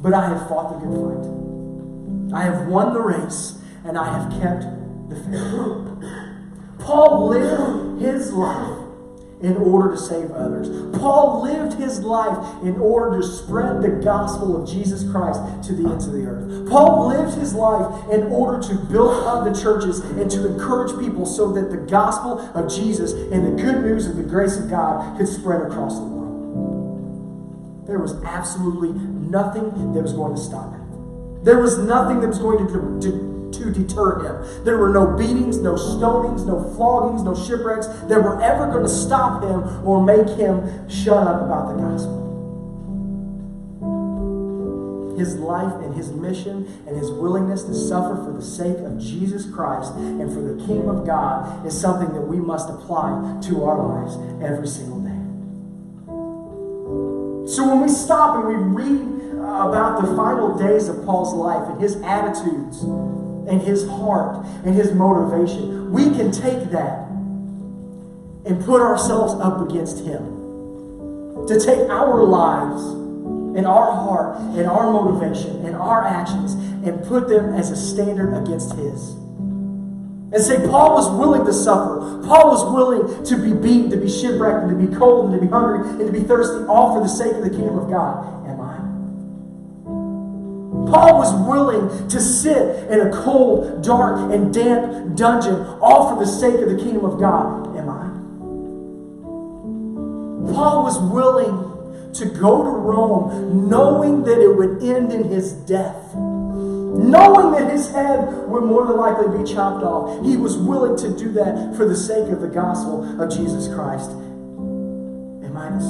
but I have fought the good fight. I have won the race, and I have kept the faith. Paul lived his life in order to save others. Paul lived his life in order to spread the gospel of Jesus Christ to the ends of the earth. Paul lived his life in order to build up the churches and to encourage people so that the gospel of Jesus and the good news of the grace of God could spread across the world. There was absolutely nothing that was going to stop him. There was nothing that was going to deter him. There were no beatings, no stonings, no floggings, no shipwrecks that were ever going to stop him or make him shut up about the gospel. His life and his mission and his willingness to suffer for the sake of Jesus Christ and for the kingdom of God is something that we must apply to our lives every single day. So when we stop and we read about the final days of Paul's life and his attitudes and his heart and his motivation, we can take that and put ourselves up against him. To take our lives and our heart and our motivation and our actions and put them as a standard against his. And say, Paul was willing to suffer. Paul was willing to be beaten, to be shipwrecked, and to be cold, and to be hungry, and to be thirsty, all for the sake of the kingdom of God. Am I? Paul was willing to sit in a cold, dark, and damp dungeon, all for the sake of the kingdom of God. Am I? Paul was willing to go to Rome knowing that it would end in his death. Knowing that his head would more than likely be chopped off. He was willing to do that for the sake of the gospel of Jesus Christ. Am I the